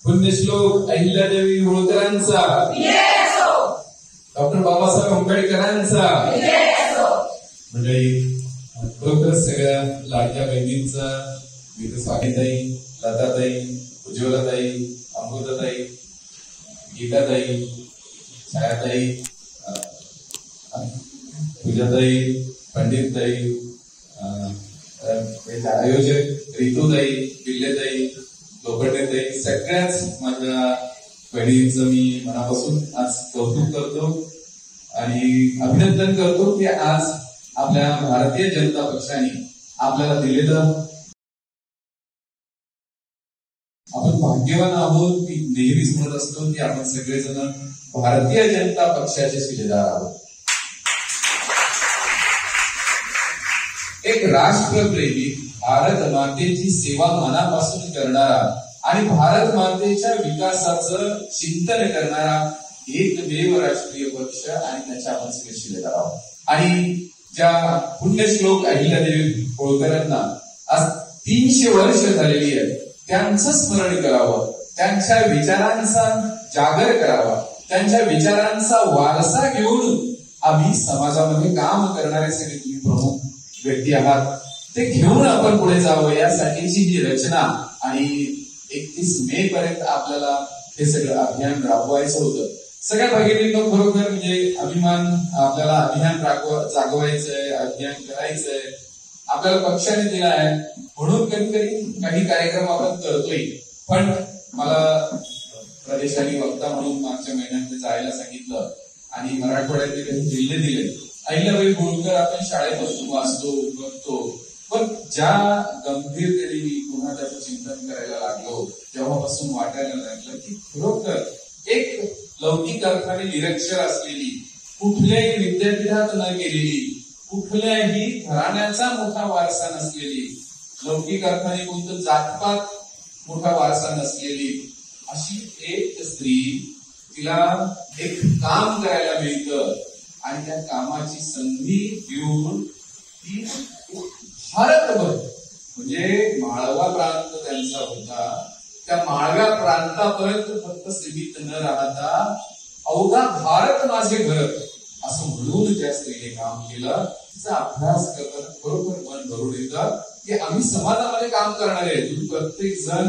पुण्यश्लोक Ahilyadevi होळकरांचा, doctor Babasaheb आंबेडकरांचा, मंडळी खरोखर सगळ्या लाडक्या बहिणींचा स्वागताई, लताताई, उज्ज्वलाताई, अमृताताई, गीताताई, छायाताई, पूजाताई, पंडितताई, आयोजक रितुताई, पिल्लेताई, लोखंडेताई, सगळ्याच माझ्या बहिणींचं मी मनापासून आज कौतुक करतो आणि अभिनंदन करतो की आज आपल्या भारतीय जनता पक्षाने आपल्याला दिलेलं, आपण भाग्यवान आहोत की नेहमीच म्हणत असतो की आपण सगळेजण भारतीय जनता पक्षाचे शिलेदार आहोत. एक राष्ट्रप्रेमी, भारत मातेची सेवा मनापासून करणारा आणि भारत मातेच्या विकासाचं चिंतन करणारा एकमेव राष्ट्रीय पक्ष आणि त्याच्या आपण सगळे शिलेदार आहोत. आणि ज्या पुण्यश्लोक अहिल्यादेवी होळकरांना आज 300 वर्ष झालेली आहेत, त्यांचं स्मरण करावं, त्यांच्या विचारांचा जागर करावा, त्यांच्या विचारांचा वारसा घेऊन आम्ही समाजामध्ये काम करणारे सगळे तुम्ही प्रमुख व्यक्ती आहात, ते घेऊन आपण पुढे जावं यासाठीची ही रचना. आणि 31 मे पर्यंत आपल्याला हे सगळं अभियान राबवायचं होतं. सगळ्या भगिनींना खरोखर म्हणजे अभिमान, आपल्याला अभियान जागवायचंय, अभियान करायचंय, आपल्याला पक्षाने दिला आहे म्हणून कधी काही कार्यक्रम आपण करतोय. पण मला प्रदेशाने वक्ता म्हणून मागच्या महिन्यात जायला सांगितलं आणि मराठवाड्यातले काही जिल्हे दिले. अहिल्याबाई होळकर आपण शाळेपासून वाचतो, बघतो, पण ज्या गंभीरतेने मी पुन्हा त्याचं चिंतन करायला लागलो तेव्हापासून वाटायला लागलं की खरोखर एक लौकिक अर्थाने निरक्षर असलेली, कुठल्याही विद्यापीठात न गेलेली, कुठल्याही घराण्याचा मोठा वारसा नसलेली, लौकिक अर्थाने कोणतं जातपात मोठा वारसा नसलेली अशी एक स्त्री, तिला एक काम करायला मिळतं आणि त्या कामाची संधी घेऊन ती भारतभर, म्हणजे माळवा प्रांत त्यांचा होता, त्या माळव्या प्रांतापर्यंत फक्त सीमित न राहता अवघा भारत माझे घर असं म्हणून त्या स्त्रीने काम केलं. तिचा अभ्यास करताना खरोखर मन भरून येतं की आम्ही समाजामध्ये काम करणारे, तुम्ही प्रत्येक जण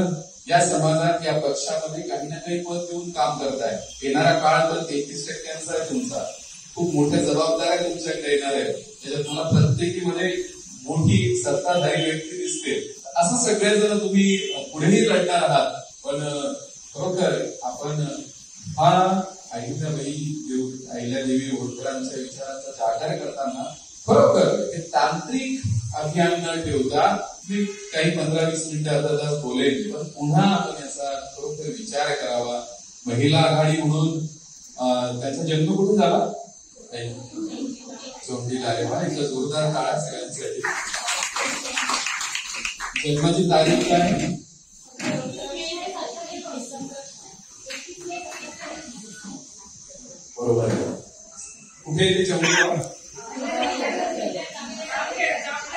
या समाजात, या पक्षामध्ये काही ना काही पद देऊन काम करताय. येणारा काळ तर 33% आहे तुमचा, खूप मोठ्या जबाबदाऱ्या तुमच्याकडे येणार आहे, त्याच्यात तुम्हाला प्रत्येकीमध्ये मोठी सत्ताधारी व्यक्ती दिसते. असं सगळेजण तुम्ही पुढेही लढणार आहात. पण खरोखर आपण हा अहिल्यादेवी होळकरांच्या विचारांचा जागर करताना खरोखर हे तांत्रिक अभियान न ठेवता मी काही 15-20 मिनिटं अर्धा तास बोलेन, पण पुन्हा आपण याचा खरोखर विचार करावा. महिला आघाडी म्हणून त्यांचा जन्म कुठे झाला? चोंडीला. अरे वा, एक जोरदार काळा सगळ्यांसाठी. जन्माची तारीख काय? बरोबर आहे. कुठे येते चौंडीला?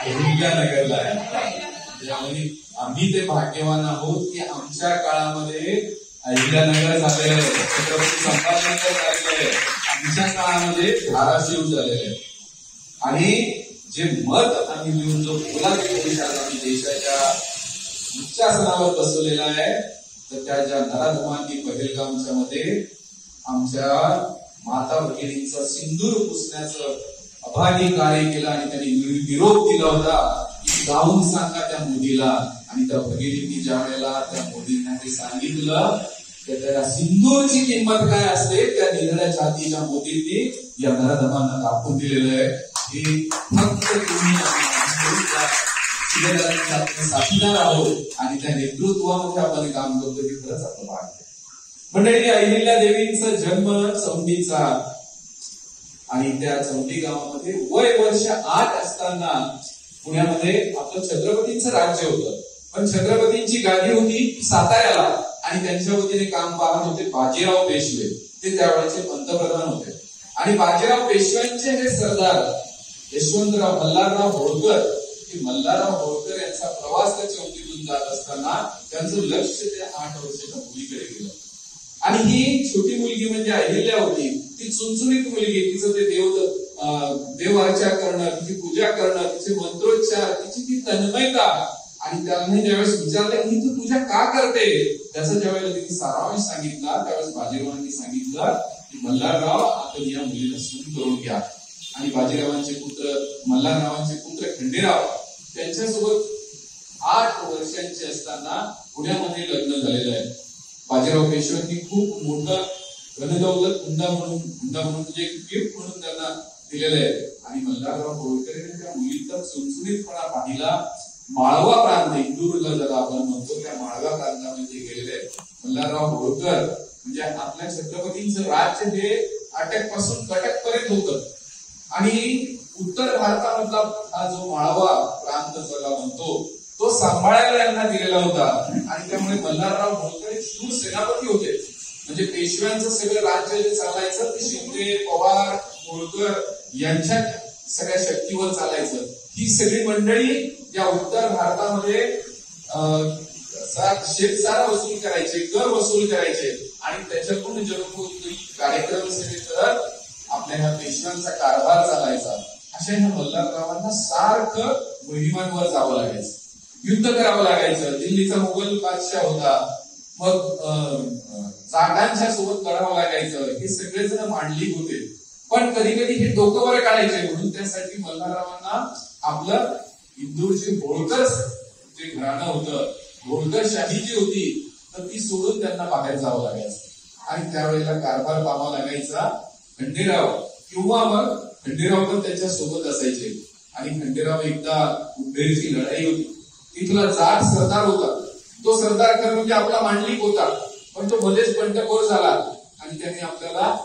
अहिल्यानगरला आहे. आम्ही ते भाग्यवान आहोत की आमच्या काळामध्ये अहिल्यानगर झालेलं आहे, छत्रपती संभाजीनगर झालेलं आहे, आमच्या काळामध्ये धाराशिव झालेलं आहे. आणि जे मत आम्ही देऊन जो पोलादी आम्ही देशाच्या उच्चासनावर बसवलेला आहे, तर त्या ज्या नराधमांनी पहलगामच्या मध्ये आमच्या माता भगिनींचा सिंदूर पुसण्याचं अभागी कार्य केलं आणि त्यांनी निरोप दिला होता की जाऊन सांगा त्या मोदीला. आणि त्या भगिनींनी ज्या वेळेला त्या मोदींना ते सांगितलं तर त्या सिंदूरची किंमत काय असते त्या निरळ्या छातीच्या मोदींनी या नराधमांना दाखवून दिलेलं आहे. हे फक्त तुम्ही साथीदार आहोत आणि त्या नेतृत्वामध्ये आपण काम करतो हे खरंच आपलं भाग्य. मंडळी, अहिल्यादेवींचा जन्म चौंडीचा आणि त्या चौंडी गावामध्ये वय वर्ष 8 असताना पुण्यामध्ये आपलं छत्रपतींचं राज्य होतं. पण छत्रपतींची गादी होती साताऱ्याला आणि त्यांच्या वतीने काम पाहत होते बाजीराव पेशवे. ते त्यावेळेचे पंतप्रधान होते. आणि बाजीराव पेशव्यांचे हे सरदार यशवंतराव मल्हारराव होळकर की मल्हारराव होळकर यांचा प्रवास त्या चौकीतून जात असताना त्यांचं लक्ष त्या 8 वर्षाच्या मुलीकडे गेलं. आणि ही छोटी मुलगी म्हणजे अहिल्या होती. ती चुणचुणीत मुलगी, तिचं ते देव अर्चा करणं, तिची पूजा करणं, तिचे मंत्रोच्चार, तिची ती तन्मयता. आणि त्यांनी ज्यावेळेस विचारलं की तू पूजा का करते, त्याचा ज्यावेळेला तिने सारांश सांगितला, त्यावेळेस बाजीरावांनी सांगितलं की मल्हारराव आपण या मुलीला सून करून घ्या. आणि बाजीरावांचे पुत्र, मल्हाररावांचे पुत्र खंडेराव त्यांच्यासोबत 8 वर्षांचे असताना पुण्यामध्ये लग्न झालेलं आहे. बाजीराव पेशव्यांनी खूप मोठं धनदौलत हुंडा म्हणून म्हणजे गिफ्ट म्हणून त्यांना दिलेलं आहे. आणि मल्हारराव होळकर यांनी त्या मुलीचा चुणचुणीतपणा पाहिला. माळवा प्रांत, इंदूरला ज्याला आपण म्हणतो, त्या माळवा प्रांतामध्ये गेलेले आहेत मल्हारराव होळकर. म्हणजे आपल्या छत्रपतींचं राज्य हे अटक पासून कटक पर्यंत होतं. आणि उत्तर भारतामधला हा जो माळवा प्रांत ज्याला म्हणतो तो सांभाळायला यांना दिलेला होता. आणि त्यामुळे मल्हारराव होळकर एक शूर सेनापती होते. म्हणजे पेशव्यांचं सगळं राज्य जे चालायचं ते शिंदे, पवार, होळकर यांच्या सगळ्या शक्तीवर चालायचं. ही सगळी मंडळी या उत्तर भारतामध्ये शेतसारा वसूल करायचे, कर वसूल करायचे आणि त्याच्यातून जनोपयोगी कार्यक्रम सगळे करत आपल्या ह्या पेशव्यांचा कारभार चालायचा. अशा ह्या मल्हाररावांना सारखं मोहिमांवर जावं लागायचं, युद्ध करावं लागायचं. दिल्लीचा मुघल बादशाह होता, मग जागांच्या सोबत लढावं लागायचं. हे सगळेजण मांडलिक होते, पण कधी कधी हे डोकं वर काढायचे. म्हणून त्यासाठी मल्हाररावांना आपलं इंदूरचे होळकर जे घराणं होतं, होळकरशाही जी होती, तर ती सोडून त्यांना बाहेर जावं लागायचं. आणि त्यावेळेला कारभार पाहावा लागायचा खंडेराव, किंवा मग खंडेराव पण त्याच्या सोबत असायचे. आणि खंडेराव एकदा उंबेरची लढाई होती, तिथला जाट सरदार होता. तो सरदार खरं म्हणजे आपला मांडलिक होता, पण तो मध्येच बंडखोर झाला आणि त्याने आपल्याला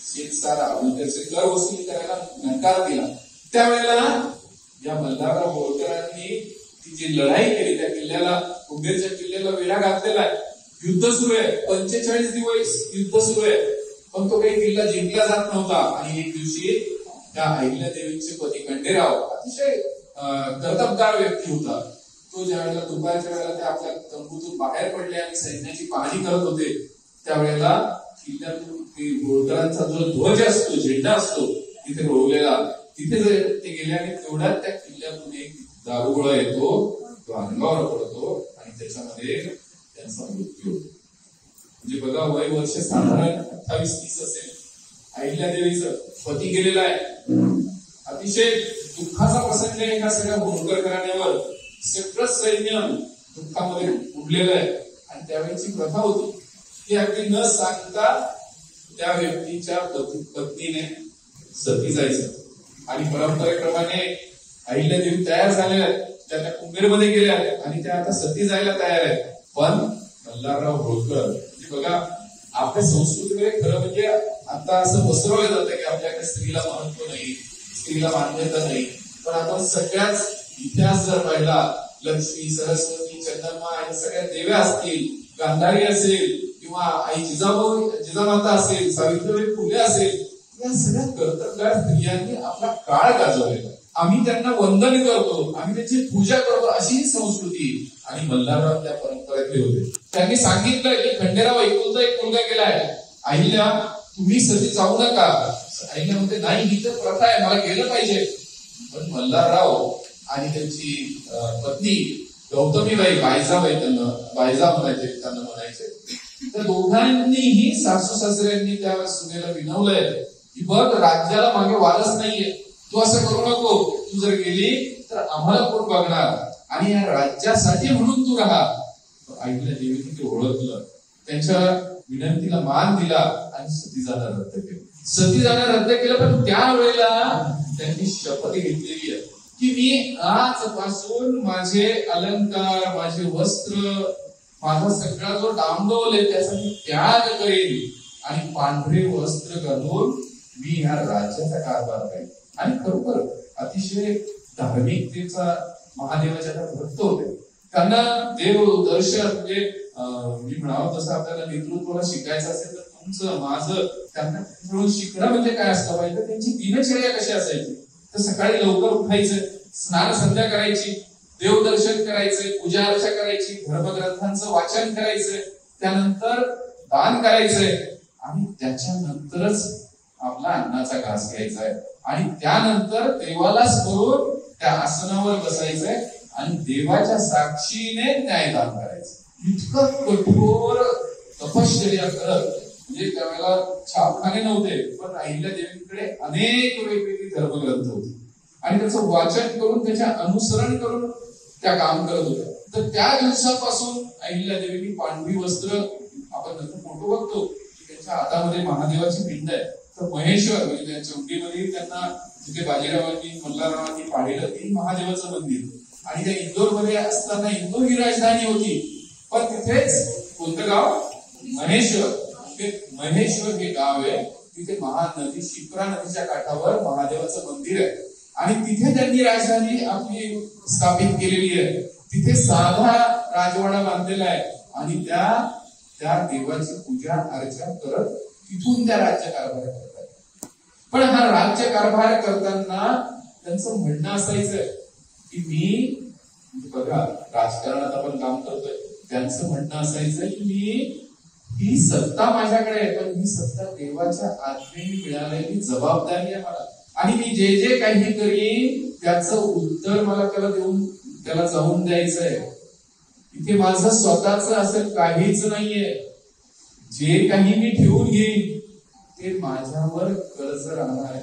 शेतसारा त्याचे कर वसूल करायला नकार दिला. त्यावेळेला या मल्हारराव होळकरांनी ती जी लढाई केली, त्या किल्ल्याला, उंबेरच्या किल्ल्याला वेढा घातलेला आहे. युद्ध सुरू आहे, 45 दिवस युद्ध सुरू आहे, पण तो काही किल्ला जिंकला जात नव्हता. आणि एक दिवशी त्या अहिल्यादेवींचे पती खंडेराव अतिशय कर्तबगार व्यक्ती होता. तो ज्या वेळेला दुपारच्या वेळेला ते आपल्या तंबूतून बाहेर पडले आणि सैन्याची पाहणी करत होते, त्यावेळेला किल्ल्यातून होळकरांचा जो ध्वज असतो, झेंडा असतो तिथे रोवलेला, तिथे ते गेले आणि तेवढ्यात त्या किल्ल्यातून एक दारुगोळा येतो, तो अंगावर पडतो आणि त्याच्यामध्ये त्यांचा मृत्यू होतो. म्हणजे बघा, वय वर्ष साधारण 28-30 असेल. अहिल्यादेवीचं पती गेलेला आहे. अतिशय दुःखाचा प्रसंग आहे ह्या सगळ्या होळकर घराण्यावर. सगळं सैन्य दुःखामध्ये उडलेलं आहे. आणि त्यावेळेची प्रथा होती की अगदी न सांगता त्या व्यक्तीच्या पत्नीने सती जायचं. आणि परंपरेप्रमाणे अहिल्यादेवी तयार झालेल्या आहेत, त्या कुंभेरमध्ये गेल्या आहेत आणि त्या आता सती जायला तयार आहेत. पण मल्हारराव होळकर म्हणजे बघा, आपल्या संस्कृतीमध्ये खरं म्हणजे आता असं पसरवलं जातं की आपल्याकडे स्त्रीला महत्व नाही, स्त्रीला मान्यता नाही. पण आपण सगळ्याच इतिहास जर पाहिला, लक्ष्मी, सरस्वती, चंद्रमा आणि सगळ्या देव्या असतील, गांधारी असेल किंवा आई जिजामाता असेल, सावित्रीबाई फुले असेल, या सगळ्या कर्तबगार स्त्रियांनी आपला काळ गाजवलेला. आम्ही त्यांना वंदन करतो, आम्ही त्यांची पूजा करतो, अशी ही संस्कृती. आणि मल्हारराव त्या परंपरेतले होते. त्यांनी सांगितलं की खंडेराव एकुलता एक मुलगा गेलाय, अहिल्या तुम्ही सती जाऊ नका. अहिल्या म्हणते नाही, ही तर प्रथा आहे, मला गेलं पाहिजे. पण मल्हारराव आणि त्यांची पत्नी गौतमीबाई, बायजाबाई, बायजा म्हणायचे, त्या दोघांनीही सासू सासऱ्यांनी त्या सुनेला विनवलंय की बघ, राज्याला मागे वारस नाहीये, तू असं करू नको, तू जर गेली तर आम्हाला कोण बघणार, आणि या राज्यासाठी म्हणून तू राहा. अहिल्यादेवीने ते ओळखलं, त्यांच्या विनंतीला मान दिला आणि सती जाणं रद्द केलं. सती जाणं रद्द केलं, पण त्यावेळेला त्यांनी शपथ घेतलेली आहे की मी आजपासून माझे अलंकार, माझे वस्त्र, माझा सगळा जो डांबडोल आहे त्याचा मी त्याग करेन आणि पांढरे वस्त्र घालून मी ह्या राज्याचा कारभार करेन. आणि खरोखर अतिशय धार्मिकतेचा महादेवाच्या भक्त होते. त्यांना देव दर्शन म्हणजे मी म्हणावं तसं आपल्याला नेतृत्वाला शिकायचं असेल तर तुमचं माझं त्यांना शिकणं म्हणजे काय असलं पाहिजे, त्यांची दिनचर्या कशी असायची. तर सकाळी लवकर उठायचं, स्नान संध्या करायची, देवदर्शन करायचंय, पूजा अर्चा करायची, धर्मग्रंथांचं वाचन करायचंय, त्यानंतर दान करायचंय आणि त्याच्यानंतरच आपला अन्नाचा घास घ्यायचा आहे आणि त्यानंतर देवाला स्मरून त्या आसनावर बसायचंय आणि देवाच्या साक्षीने न्यायदान करायचं. इतकं कठोर तपश्चर्या करत, म्हणजे त्यावेळेला छापखाने नव्हते, पण अहिल्या देवींकडे अनेक वेगवेगळी धर्मग्रंथ होते आणि त्याचं वाचन करून त्याच्या अनुसरण करून त्या काम करत होत्या. तर त्या दिवसापासून अहिल्या देवींनी पांढरी वस्त्र, आपण नंतर फोटो बघतो की त्यांच्या हातामध्ये महादेवाची पिंड आहे. तर महेश्वर म्हणजे त्यांच्या उंडीमध्ये त्यांना जिथे बाजीरावांनी मल्हाररावांनी पाहिलं ती महादेवाचं मंदिर आणि त्या इंदोरमध्ये असताना इंदोर ही राजधानी होती, पण तिथेच कोणतं गाव? महेश्वर. महेश्वर हे गाव आहे, तिथे महानदी शिप्रा नदीच्या काठावर महादेवाचं मंदिर आहे आणि तिथे त्यांनी राजधानी आपली स्थापित केलेली आहे. तिथे साधा राजवाडा बांधलेला आहे आणि त्या देवाची पूजा अर्चा करत तिथून त्या राज्यकारभार करतात. पण हा राज्यकारभार करताना त्यांचं म्हणणं असायचं की मी, बघा राजकारणात आपण काम करतोय, त्यांचं म्हणणं असायचं की मी, ही सत्ता माझ्याकडे आहे पण ही सत्ता देवाच्या आज्ञेने मिळालेली जबाबदारी आहे मला आणि मी जे जे काही करीन त्याचं उत्तर मला त्याला जाऊन द्यायचंय. इथे माझं स्वतःच असं काहीच नाहीये. जे काही मी ठेवून घेईन ते माझ्यावर कर्ज राहणार आहे.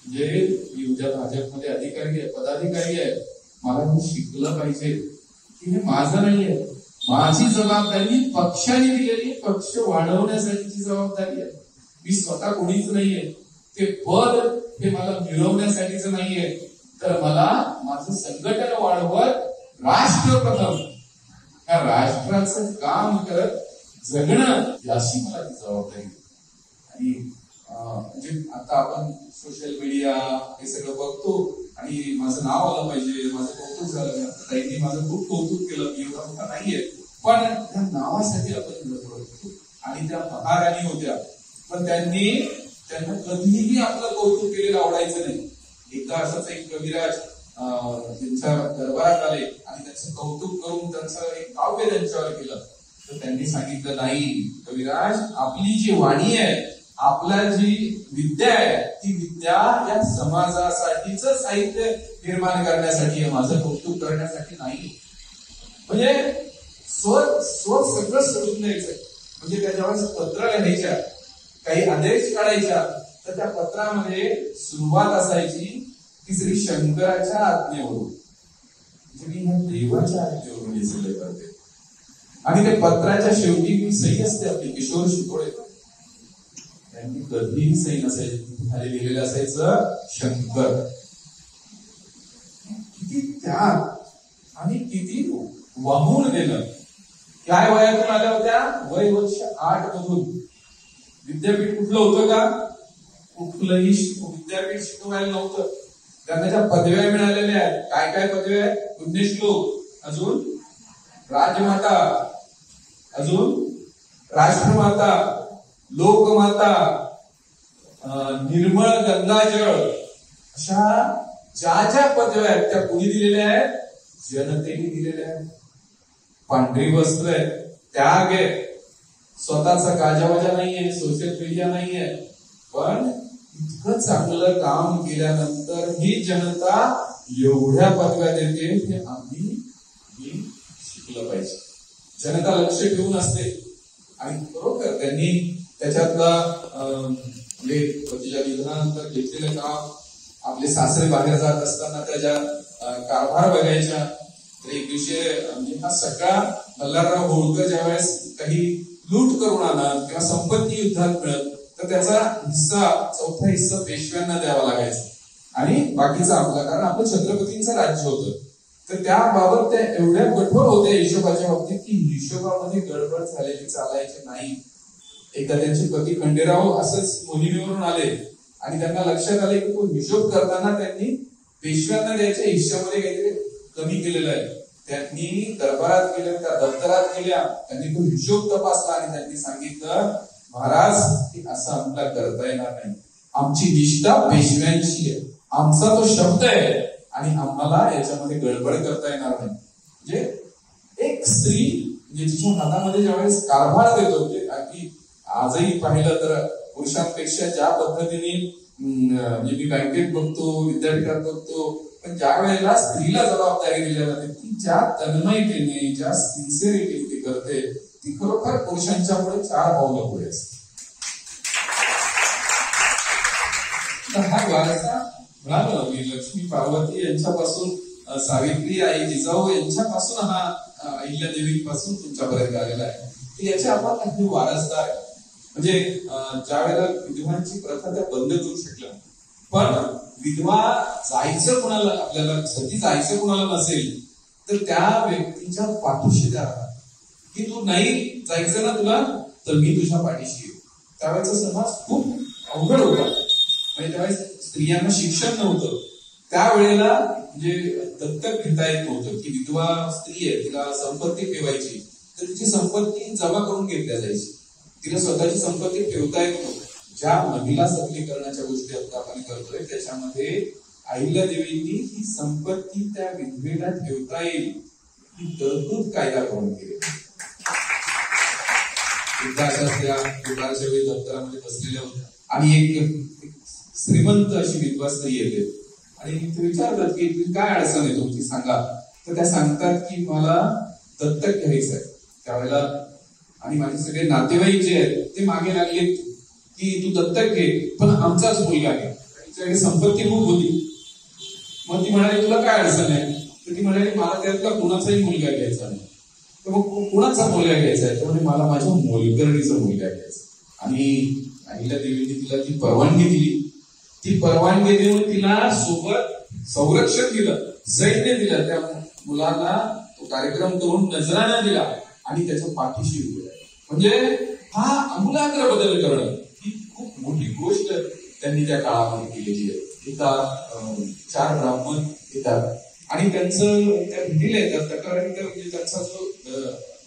जे मी उद्या भाजपमध्ये अधिकारी आहे, पदाधिकारी आहे, मला हे शिकलं पाहिजे की हे माझं नाहीये. माझी जबाबदारी पक्षाने दिलेली, पक्ष वाढवण्यासाठीची जबाबदारी आहे. मी स्वतः कोणीच नाहीये. ते पद हे मला मिळवण्यासाठीच नाहीये, तर मला माझं संघटन वाढवत राष्ट्र प्रथम, या राष्ट्राचं काम करत जगणं याची मला ती जबाबदारी. आणि म्हणजे आता आपण सोशल मीडिया हे सगळं बघतो आणि माझं नाव आलं पाहिजे, माझं कौतुक झालं, ताईंनी माझं खूप कौतुक केलं, मी एवढा मोठा नाहीये, पण त्या नावासाठी आपण लढतो. आणि त्या महाराणी होत्या, पण त्यांना कधीही आपलं कौतुक केलेलं आवडायचं नाही. एकदा असंच एक कविराज त्यांच्या दरबारात आले आणि त्यांचं कौतुक करून त्यांचं एक काव्य त्यांच्यावर केलं. तर त्यांनी सांगितलं, नाही कविराज, आपली जी वाणी आहे, आपला जी विद्या आहे, ती विद्या या समाजासाठीच साहित्य निर्माण करण्यासाठी आहे, माझं कौतुक करण्यासाठी नाही. म्हणजे सगळं सोडून द्यायचं. म्हणजे त्या जेव्हा पत्र लिहायच्या, काही आदेश काढायच्या, तर त्या पत्रामध्ये सुरुवात असायची की श्री शंकराच्या आज्ञेवरून, म्हणजे मी ह्या देवाच्या आज्ञेवरून हे सगळे करते. आणि ते पत्राच्या शेवटी सही असते आपली, किशोर शितोळे, त्यांनी कधीही सही नसायची, खाली लिहिलेलं असायचं शंकर. किती त्याग आणि किती वाहून गेलं. काय वयातून आल्या होत्या? वय वर्ष 8 मधून. विद्यापीठ कुठलं होतं का? कुठलंही विद्यापीठ शिकवायला नव्हतं. त्यांना ज्या पदव्या मिळालेल्या आहेत, काय काय पदव्या आहेत? पुण्यश्लोक, अजून राजमाता, अजून राष्ट्रमाता, लोकमाता, निर्मळ गंगाजळ, अशा ज्या पदव्या आहेत त्या कोणी दिलेल्या आहेत? जनतेने दिलेल्या आहेत. पांढरी वस्त्र आहे, त्याग आहे, स्वतःचा गाजावाजा नाहीये, सोशल मीडिया नाहीये, पण इतकं चांगलं काम केल्यानंतर ही जनता एवढ्या पदव्या देते, हे आम्ही शिकलं पाहिजे. जनता लक्ष ठेवून असते आणि बरोबर त्यांनी त्याच्यातला पतीच्या निधनानंतर घेतलेलं काम, आपले सासरे बाहेर जात असताना त्याच्या कारभार बघायच्या. तर एक दिवशी म्हणजे हा सगळा मल्हारराव होळकर ज्यावेळेस काही लूट करून आणत किंवा संपत्ती युद्धात मिळत, तर त्याचा हिस्सा, चौथा हिस्सा पेशव्यांना द्यावा लागायचा आणि बाकीचा आपला, कारण आपलं छत्रपतींचं राज्य होतं. तर त्याबाबत त्या एवढ्या कठोर होत्या हिशोबाच्या बाबतीत की हिशोबामध्ये गडबड झालेली चालायची नाही. एकदा त्यांचे पती खंडेराव असंच मोहिमेवरून आले आणि त्यांना लक्षात आले की तो हिशोब करताना त्यांनी पेशव्यांना द्यायच्या हिश्श्यामध्ये काहीतरी कमी केलेलं आहे. त्यांनी दरबारात गेल्या, त्या दप्तरात गेल्या, त्यांनी तो हिशोब तपासला आणि त्यांनी सांगितलं, महाराज की असं आम्हाला करता येणार नाही, आमची निष्ठा पेशव्यांची आहे, आमचा तो शब्द आहे, आणि आम्हाला याच्यामध्ये गडबड करता येणार नाही. म्हणजे एक स्त्री म्हणजे तिच्या हातामध्ये ज्यावेळेस कारभार देतो, म्हणजे अगदी आजही पाहिलं तर पुरुषांपेक्षा ज्या पद्धतीने म्हणजे मी बँकेत बघतो, विद्यापीठात बघतो, पण ज्या वेळेला स्त्रीला जबाबदारी दिल्या जाते ती ज्या तन्मयतेने, ज्या सिन्सिअरिटीने ती करते, ती खरोखर पुरुषांच्या पुढे 4 पावलं पुढे असते. तर हा वारसा म्हणालो मी लक्ष्मी पार्वती यांच्यापासून, सावित्री आई जिजाऊ यांच्यापासून, हा अहिल्यादेवीपासून तुमच्यापर्यंत आलेला आहे. याचे आपण काही वारसदार आहे. म्हणजे ज्या वेळेला विधवांची प्रथा त्या बंद करू शकल्या, पण विधवा जायचं कोणाला, आपल्याला सती जायचं कोणाला नसेल तर त्या व्यक्तीच्या पाठीशी द्या की तू नाही जायचं ना तुला, तर मी तुझ्या पाठीशी येऊ. त्यावेळेचा समाज खूप अवघड होता. म्हणजे त्यावेळेस स्त्रियांना शिक्षण नव्हतं. त्यावेळेला म्हणजे दत्तक घेता येत नव्हतं की विधवा स्त्री आहे, तिला संपत्ती ठेवायची तर तिची संपत्ती जमा करून घेतल्या जायची, तिला स्वतःची संपत्ती ठेवता येत नव्हती. ज्या महिला सबलीकरणाच्या गोष्टी आता आपण करतोय त्याच्यामध्ये अहिल्यादेवींनी ही संपत्ती त्या विधवेला ठेवता येईल ही तरतूद कायदा करून केली. एकदा त्या दुपारच्या वेळी दप्तरामध्ये बसलेल्या होत्या आणि एक श्रीमंत अशी विधवा स्त्री येते आणि ते विचारतात की तुम्ही काय अडचण आहे तुमची सांगा. तर त्या सांगतात की मला दत्तक घ्यायचं आहे त्यावेळेला, आणि माझे सगळे नातेवाईक जे आहेत ते मागे लागले की तू दत्तक घे पण आमचाच मुलगा घे. तिच्याकडे संपत्ती खूप होती. मग ती म्हणाली तुला काय अडचण आहे, तर ती म्हणाली मला त्यातला कुणाचाही मुलगा घ्यायचा नाही. तर मग कुणाचा मुलगा घ्यायचा आहे, तर म्हणजे मला माझ्या मोलकरणीचा मुलगा घ्यायचा. आणि अहिल्यादेवींनी तिला ती परवानगी दिली. ती परवानगी देऊन तिला सोबत संरक्षण दिलं, सैन्य दिलं, त्या मुलांना तो कार्यक्रम करून नजराणा दिला आणि त्याच्या पाठीशी उभे. म्हणजे हा आमूलाग्र बदल करणं ही खूप मोठी गोष्ट त्यांनी त्या काळामध्ये केलेली आहे. एका 4 ब्राह्मण येतात आणि त्यांचं त्या भेटीला येतात तक्रारी, म्हणजे त्यांचा जो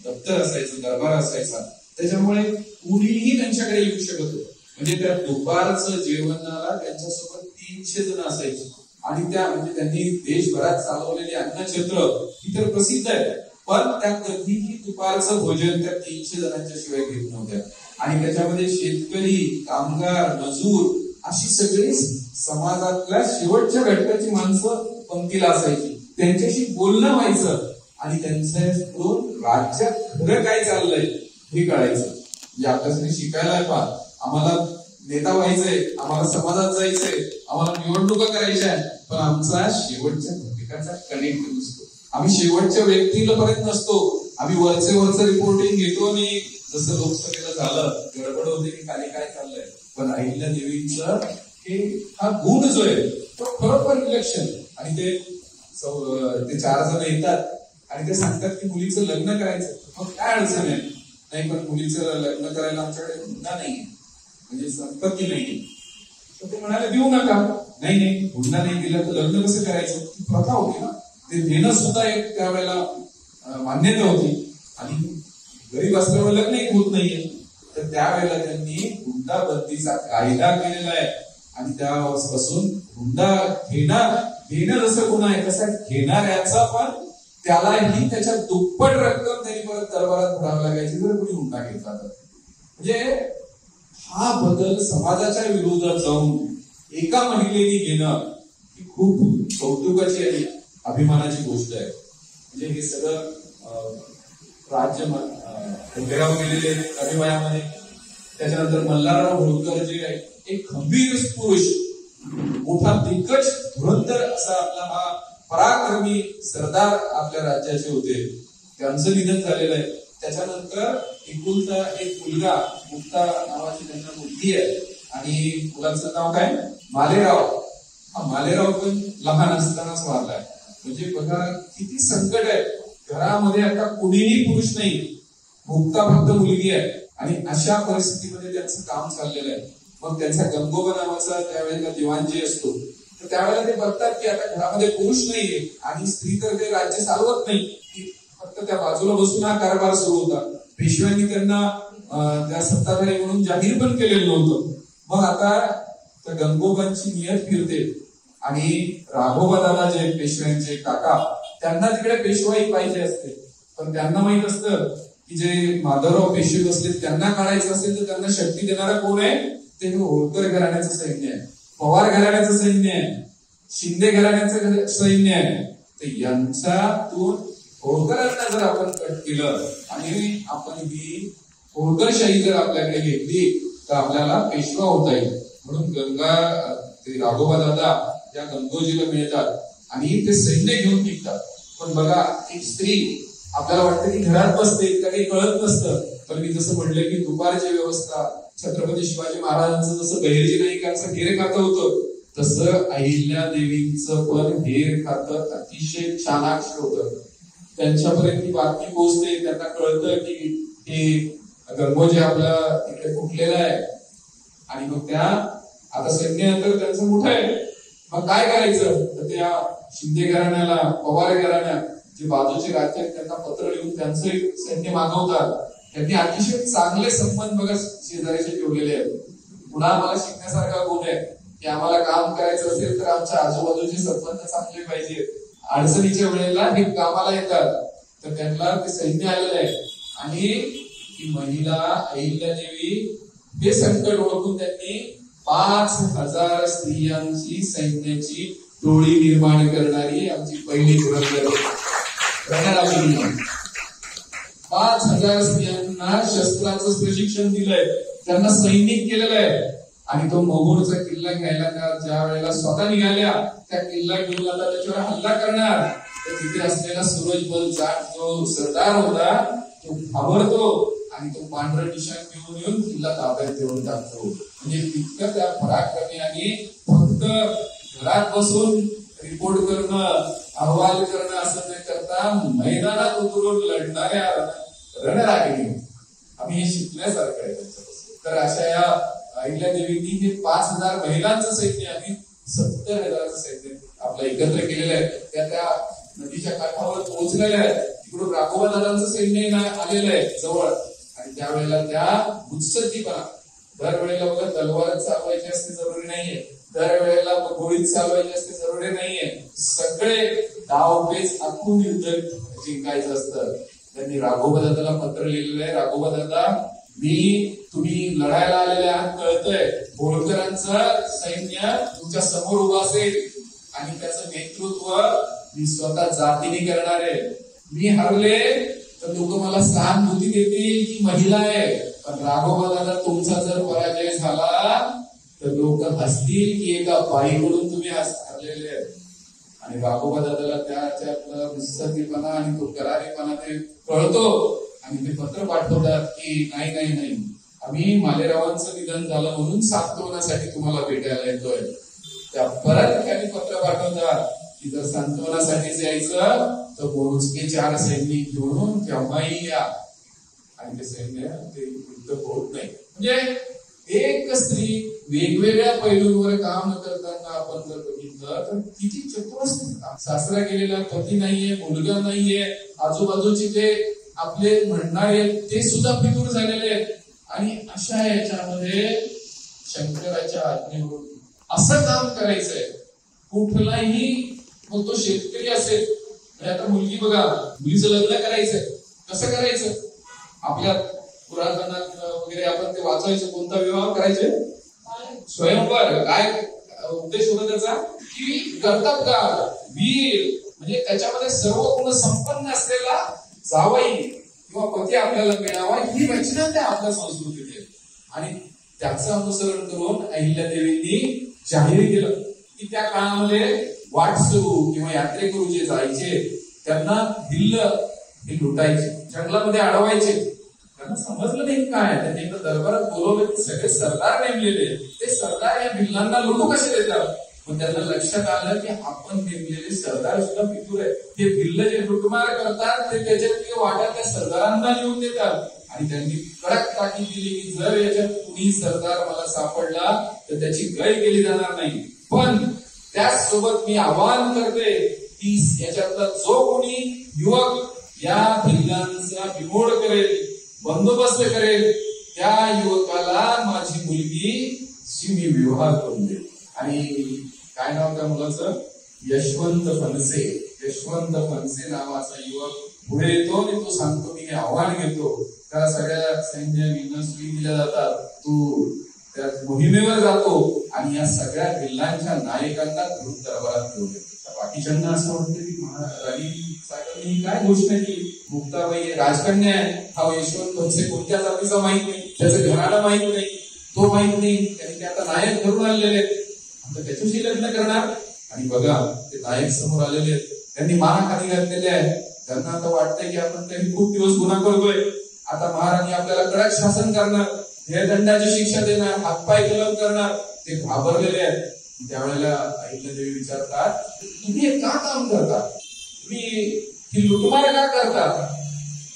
दप्तर असायचं, दरबार असायचा, त्याच्यामुळे कुणीही त्यांच्याकडे येऊ शकत होतं. म्हणजे त्या दुपारचं जेवणाला त्यांच्यासोबत 300 जण असायचे आणि त्या म्हणजे त्यांनी देशभरात चालवलेली अन्नछत्र ही तर प्रसिद्ध आहे, पण त्या कधीही दुपारचं भोजन त्या 300 जणांच्या शिवाय घेत नव्हत्या. आणि त्याच्यामध्ये शेतकरी, कामगार, मजूर अशी सगळी समाजातल्या शेवटच्या घटकाची माणसं पंक्तीला असायची. त्यांच्याशी बोलणं व्हायचं आणि त्यांच्याकडून राज्यात खरं काय चाललंय हे कळायचं. म्हणजे आपल्यासाठी शिकायला पहा, आम्हाला नेता व्हायचंय, आम्हाला समाजात जायचंय, आम्हाला निवडणुका करायच्या आहेत, पण आमचा शेवटच्या घटकाचा कनेक्ट नसतो. आम्ही शेवटच्या व्यक्तीपर्यंत नसतो. आम्ही वरचं रिपोर्टिंग घेतो आणि जसं लोकसभेला झालं गडबड होते की खाली काय चाललंय. पण अहिल्यादेवींचं हे हा गुण जो आहे तो खरोखर विलक्षण. आणि ते 4 जण येतात आणि ते सांगतात की मुलीचं लग्न करायचं. मग काय अडचण आहे, नाही पण मुलीचं लग्न करायला आमच्याकडे हुंडा नाहीये, म्हणजे संपत्ती नाहीये. तर ते म्हणाले देऊ नका. नाही हुंडा नाही दिला तर लग्न कसं करायचं, ती प्रथा होती ना, ते देणं सुद्धा एक त्यावेळेला मान्यता होती. आणि गरीब असल्यामुळे लग्नही होत नाहीये. तर त्यावेळेला त्यांनी हुंडा बंदीचा कायदा केलेला आहे आणि त्यापासून हुंडा घेणं जसं गुन्हा आहे तसा घेणाऱ्याचा पण त्यालाही त्याच्या दुप्पट रक्कम त्यांनी परत दरबारात भरावी लागायची जर कोणी हुंडा घेतला तर. म्हणजे हा बदल समाजाच्या विरोधात जाऊन एका महिलेने घेणं ही खूप कौतुकाची आणि अभिमानाची गोष्ट आहे. म्हणजे हे सगळं राज्य उभेराव गेलेले कमी वयामध्ये. त्याच्यानंतर मल्हारराव होळकर जे आहे एक खंबीर पुरुष, मोठा दिग्गज धुरंधर असा आपला हा पराक्रमी सरदार आपल्या राज्याचे होते. त्यांचं निधन झालेलं आहे. त्याच्यानंतर एकुलता एक मुलगा, मुक्ता नावाची त्यांना मुलगी आहे आणि मुलाचं नाव काय, मालेराव. हा मालेराव पण लहान असतानाच वारलाय. म्हणजे बघा किती संकट आहे. घरामध्ये आता कुणीही पुरुष नाही, मुक्ता फक्त मुलगी आहे आणि अशा परिस्थितीमध्ये त्यांचं काम चाललेलं आहे. मग त्यांचा गंगोबा नावाचा त्यावेळेला दिवाणजी असतो, तर त्यावेळेला ते बघतात की आता घरामध्ये पुरुष नाहीये आणि स्त्री तर ते राज्य चालवत नाही, फक्त त्या बाजूला बसून हा कारभार सुरू होता. पेशव्यांनी त्यांना त्या सत्ताधारी म्हणून जाहीर पण केलेलं नव्हतं. मग आता त्या गंगोबांची नियत फिरते आणि राघोबादादा जे पेशव्यांचे काका, त्यांना तिकडे पेशवाई पाहिजे असते, पण त्यांना माहित असतं की जे माधवराव पेशवे बसले त्यांना काढायचं असेल तर त्यांना शक्ती देणारा कोण आहे, ते होळकर घराण्याचं सैन्य आहे, पवार घराण्याचं सैन्य आहे, शिंदे घराण्याचं सैन्य आहे. तर यांच्यातून होळकरांना जर आपण कट केलं आणि आपण ही होळकरशाही जर आपल्याकडे घेतली तर आपल्याला पेशवा होता येईल. म्हणून ते राघोबा दादा त्या गंगोजीला मिळतात आणि ते सैन्य घेऊन निघतात. पण बघा, एक स्त्री आपल्याला वाटतं की घरात बसते, काही कळत नसतं, पण मी जसं म्हटलं की दुपारची व्यवस्था छत्रपती शिवाजी महाराजांचं जसं बहिर्जी नाईकांचं हेर खातं होतं, तसं अहिल्या देवींचं पण हेर खातं अतिशय चाणाक्ष होतं. त्यांच्यापर्यंत ही बातमी पोहोचते, त्यांना कळतं की हे गंगोजी आपला इकडे फुटलेला आहे आणि मग त्या आता सैन्य तर त्यांचं मोठं आहे, मग काय करायचं. तर त्या शिंदे घराण्याला, पवार घराण्या जे बाजूचे राज्य आहेत त्यांना पत्र लिहून त्यांचं सैन्य मागवतात. त्यांनी अतिशय चांगले संबंध बघा शेजारीचे ठेवलेले आहेत. पुन्हा आम्हाला शिकण्यासारखा गुण आहे की आम्हाला काम करायचं असेल तर आमच्या आजूबाजूचे संबंध चांगले पाहिजे. अडचणीच्या वेळेला हे कामाला येतात. तर त्यांना ते सैन्य आलेलं आहे आणि ती महिला अहिल्यादेवी हे संकट ओळखून त्यांनी 5,000 स्त्रियांची सैन्याची टोळी निर्माण करणारी आमची पहिली धुरंधर रणरागिणी. 5,000 स्त्रियांना शस्त्राचं प्रशिक्षण दिलंय, त्यांना सैनिक केलेलं आहे. आणि तो मोगोरचा किल्ला घ्यायला ज्या वेळेला स्वतः निघाल्या, त्या किल्ला घेऊन आता त्याच्यावर हल्ला करणार, तर तिथे असलेला सूरजमल जाट जो सरदार होता तो घाबरतो आणि तो पांढरा निशाण घेऊन येऊन किल्ला ताब्यात देऊन टाकतो. म्हणजे तितकं त्या पराक्रमी आणि फक्त घरात बसून रिपोर्ट करणं, अहवाल करणं असं न करता मैदानात उतरून लढणाऱ्या रणरागिणी आम्ही हे शिकण्यासारखं आहे त्यांच्यापासून. तर अशा या अहिल्यादेवींनी हे 5,000 महिलांचं सैन्य आणि 70,000चं सैन्य आपलं एकत्र केलेलं आहे. त्या नदीच्या काठावर पोहोचलेल्या आहेत. तिकडून राघोबा दादांचं सैन्य आलेलं आहे जवळ. आणि त्यावेळेला त्या उत्सर्जीपणा, दरवेळेला बघा तलवार चालवायची असते जरुरी नाहीये, दरवेळेला गोळीत चालवायची असते जरुरी नाहीये, सगळे डावपेच आखून युद्ध जिंकायचं असतं. त्यांनी राघोबा दादाला पत्र लिहिलेलं आहे. राघोबा दादा, तुम्ही लढायला आलेले आहात कळतंय, होळकरांचं सैन्य तुमच्या समोर उभं असेल आणि त्याचं नेतृत्व मी स्वतः जातीने करणार आहे. मी हरले तर लोक मला सहानुभूती देतील की महिला आहे, पण राघोबा दादा तुमचा जर पराजय झाला तर लोक हसतील की एका बाईकडून तुम्ही हरलेले आहेत. आणि राघोबा दादाला त्याच्यातला निसर्गीपणा आणि तो करारीपणा ते कळतो आणि ते पत्र पाठवतात की नाही नाही नाही, आम्ही मालेरावांचं निधन झालं म्हणून सांत्वनासाठी तुम्हाला भेटायला येतोय. त्या परत त्यांनी पत्र पाठवतात की जर सांत्वनासाठीच यायचं तर मोजके 4 सैनिक घेऊन केव्हाही या. आणि ते सैन्य ते युद्ध होत नाही. म्हणजे एक स्त्री वेगवेगळ्या पैलूंवर काम करताना आपण जर बघितलं तर किती चतुर असते. सासरा गेलेला पती नाहीये, मुलगा नाहीये, आजूबाजूचे जे आपले म्हणणारे ते सुद्धा फितूर झालेले आहेत. आणि अशा याच्यामध्ये शंकराच्या आज्ञेवरून असं काम करायचंय. कुठलाही, मग तो शेतकरी असेल, म्हणजे आता मुलगी बघा, मुलीचं लग्न करायचंय, कसं करायचं. आपल्या पुरातनात वगैरे आपण ते वाचायचं, कोणता विवाह करायचे, स्वयंवर. काय उद्देश होता त्याचा की करतात का वीर, म्हणजे त्याच्यामध्ये सर्व गुण संपन्न असलेला जावई किंवा पती आपल्याला मिळावा ही रचना त्या आपल्या संस्कृतीत आहे. आणि त्याचं अनुसरण करून अहिल्यादेवींनी जाहीर केलं की त्या काळामध्ये वाटसरू किंवा यात्रेकरू जे जायचे त्यांना भिल्ल हे लुटायचे, जंगलामध्ये अडवायचे. त्यांना समजलं नाही काय, त्यांनी एकदा दरबारात बोलवलं की सगळे सरदार नेमलेले, ते सरदार या भिल्लांना लुटू कसे देतात. पण त्यांना लक्षात आलं की आपण नेमलेले सरदार सुद्धा फितूर आहे. ते भिल्ल जे लुटमार करतात ते त्याच्यातली वाटा त्या सरदारांना लिहून देतात. आणि त्यांनी कडक ताकीद दिली की जर याच्यात कुणी सरदार मला सापडला तर त्याची गय केली जाणार नाही. पण त्याचसोबत मी आवाहन करते की याच्यातला जो कोणी युवक या भिल्लांचा बिमोड करेल, बंदोबस्त करेल, त्या युवकाला माझी मुलगी मी विवाह करून देईल. आणि काय नाव त्या मुलाचं? यशवंत फणसे. यशवंत फणसे नावाचा युवक पुढे येतो आणि तो सांगतो, मी आव्हान घेतो, त्याला सगळ्या सैन्य सुई दिल्या जातात, तू त्या मोहिमेवर जातो आणि या सगळ्या किल्ल्यांच्या नायकांना धरून दरबारात घेऊन येतो. बाकीच्यांना असं वाटतं की राणी साहेबांनी काय घोषणा केली, मुक्ताबाई राजकन्या आहे, हा यशवंत फणसे कोणत्या जातीचा माहित नाही, त्याचं घराला माहित नाही, तो माहित नाही, त्यांनी ते आता नायक धरून आणलेले आहेत, आता त्याच्याशी लग्न करणार. आणि बघा ते नायक समोर आलेले आहेत, त्यांनी माना खाली घातलेले आहे, त्यांना आता वाटतंय की आपण काही खूप दिवस गुन्हा करतोय, आता महाराणी आपल्याला कडक शासन करणार, हे दंडाची शिक्षा देणार, हातपाय कलम करणार. ते घाबरलेले आहेत. त्यावेळेला अहिल्यादेवी विचारतात, तुम्ही हे का काम करता, तुम्ही ही लुटमार का करता?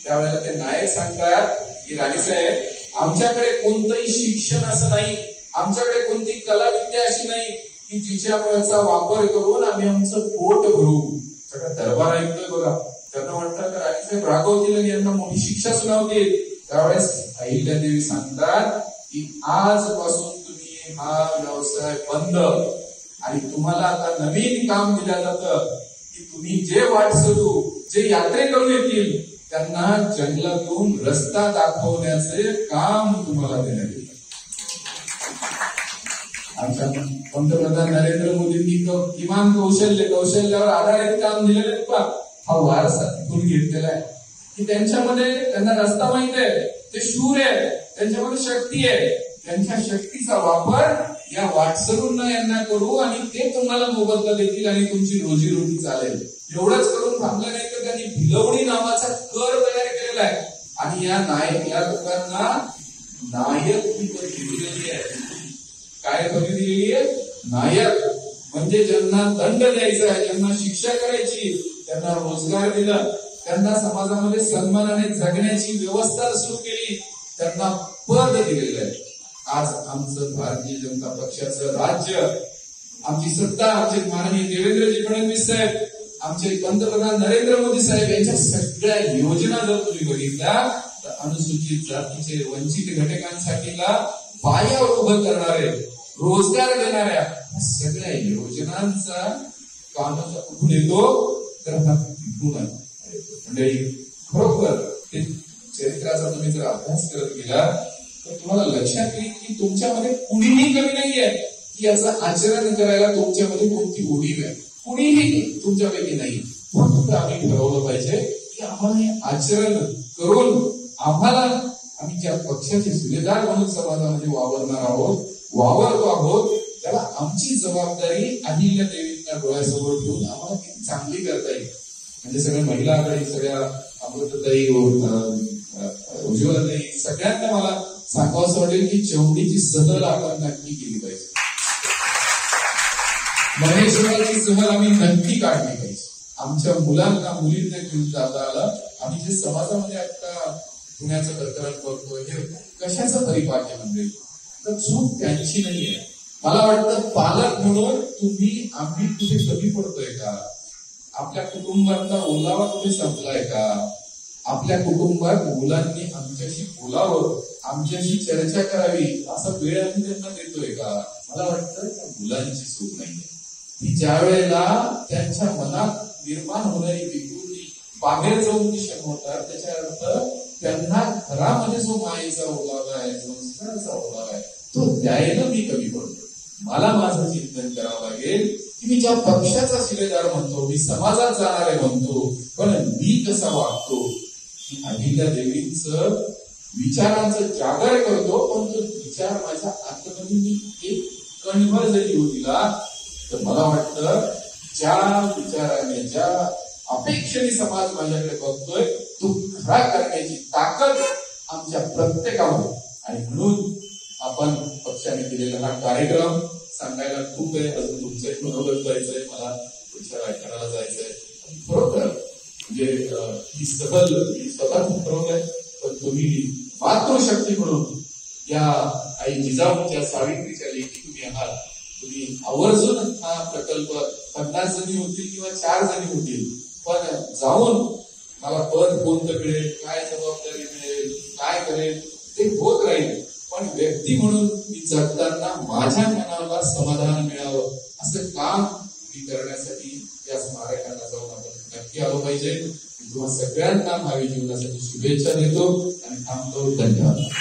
त्यावेळेला ते नायक सांगतात की राणीसाहेब, आमच्याकडे कोणतंही शिक्षण असं नाही, आमच्याकडे कोणती कलाविद्या अशी नाही की जिच्याचा वापर करून आम्ही आमचं पोट भरू. सगळं दरबार ऐकतोय बघा, त्यांना वाटतं की राणीसाहेब रागवतील आणि यांना मोठी शिक्षा सुनावतील. त्यावेळेस अहिल्यादेवी सांगतात की आजपासून तुम्ही हा व्यवसाय बंद, आणि तुम्हाला आता नवीन काम दिलं जातं की तुम्ही जे वाटसरू, जे यात्रेकरू येतील त्यांना जंगलातून रस्ता दाखवण्याचे काम तुम्हाला देण्यात येतं. आमच्या पंतप्रधान नरेंद्र मोदींनी किमान कौशल्यावर आधारित काम दिलेलं आहे का, हा वारसा तिथून घेतलेला आहे की त्यांच्यामध्ये त्यांना रस्ता माहित आहे, ते शूर आहे, त्यांच्यामध्ये शक्ती आहे, त्यांच्या शक्तीचा वापर या वाटसरूंना यांना करू आणि ते तुम्हाला मोबदला देतील आणि तुमची रोजीरोटी चालेल. एवढंच करून थांबलं नाही तर त्यांनी भिलवणी नावाचा कर तयार केलेला आहे आणि या लोकांना नायक ही पदवी दिलेली आहे. काय पदवी दिलेली आहे? नायक. म्हणजे ज्यांना दंड द्यायचा आहे, ज्यांना शिक्षा करायची, त्यांना रोजगार दिला, त्यांना समाजामध्ये सन्मानाने जगण्याची व्यवस्था सुरू केली, त्यांना पद दिलेलं आहे. आज आमचं भारतीय जनता पक्षाचं राज्य, आमची सत्ता, आमचे माननीय देवेंद्रजी फडणवीस साहेब, आमचे पंतप्रधान नरेंद्र मोदी साहेब यांच्या सगळ्या योजना जर तुम्ही बघितल्या तर अनुसूचित जातीचे, वंचित घटकांसाठीला पायावर उभं करणारे, रोजगार देणाऱ्या सगळ्या योजनांचा कामाचा कुठून येतो तर हा तिथून मंडळी. खरोखर ते चरित्राचा तुम्ही जर अभ्यास करत गेला तर तुम्हाला लक्षात येईल की तुमच्यामध्ये कुणीही कमी नाहीये की याचं आचरण करायला तुमच्यामध्ये कोणती उणीव आहे. कुणीही तुमच्यापैकी नाही. फक्त आम्ही ठरवलं पाहिजे की आम्हाला हे आचरण करून आम्ही ज्या पक्षाचे शिलेदार म्हणून समाजामध्ये वावरतो आहोत त्याला आमची जबाबदारी अहिल्यादेवींना डोळ्यासमोर ठेवून आम्हाला किती चांगली करता येईल. म्हणजे सगळ्या महिला आघाडी, सगळ्या अमृतताई, उज्ज्वलाताई, सगळ्यांना मला सांगावं वाटेल की चौंडीची सहल आपण नक्की केली पाहिजे. महेश्वराची सहल आम्ही नक्की काढली पाहिजे. आमच्या मुलांना, मुलींना घेऊन जाता आलं. आम्ही जे समाजामध्ये आता पुण्याचं प्रकरण बघतोय हे कशाचं परिपाठ म्हणजे तर चूक त्यांची नाहीये. मला वाटतं पालक म्हणून आम्ही कुठे कमी पडतोय का? आपल्या कुटुंबातला ओलावा कुठे संपलाय का? आपल्या कुटुंबात मुलांनी आमच्याशी बोलावं, आमच्याशी चर्चा करावी असा वेळ आम्ही त्यांना देतोय का? मला वाटतं त्या मुलांची चूक नाहीये. की ज्या वेळेला त्यांच्या मनात निर्माण होणारी विकृती बाहेर जाऊन होतात त्याच्या अर्थ त्यांना घरामध्ये जो मायेचा ओलावा आहे, संस्काराचा ओलावा आहे तो द्यायला मी कमी पडतो. मला माझं चिंतन करावं लागेल की मी ज्या पक्षाचा शिलेदार म्हणतो, मी समाजात जाणारे म्हणतो, पण मी कसा वागतो. अहिल्यादेवींचं विचारांचं जागर करतो, पण तो विचार माझ्या आतमध्ये मी एक कणभर जरी येऊ दिला तर मला वाटतं ज्या विचाराने, ज्या अपेक्षेने समाज माझ्याकडे बघतोय तो खरा करण्याची ताकद आमच्या प्रत्येकावर. आणि म्हणून आपण पक्षाने केलेला हा कार्यक्रम सांगायला खूप आहे. अजून तुमचंही मनोगत जायचंय, मला पुढच्या व्याख्यानाला जायचंय. खरोखर म्हणजे ही सहल मी स्वतः ठरवलंय, पण तुम्ही मातृशक्ती म्हणून या आई जिजाऊच्या, सावित्रीच्या लेखी तुम्ही आहात. तुम्ही आवर्जून हा प्रकल्प 50 जणी होतील किंवा 4 जणी होतील, पण जाऊन मला पद कोणतं मिळेल, काय जबाबदारी मिळेल, काय करेल ते होत राहील. पण व्यक्ती म्हणून मी जगताना माझ्या मनाला समाधान मिळावं असं काम ती करण्यासाठी या स्मारकांना जाऊन आपण नक्की आलो पाहिजे. तुम्हा सगळ्यांना भावी जीवनासाठी शुभेच्छा देतो आणि थांबतो. धन्यवाद.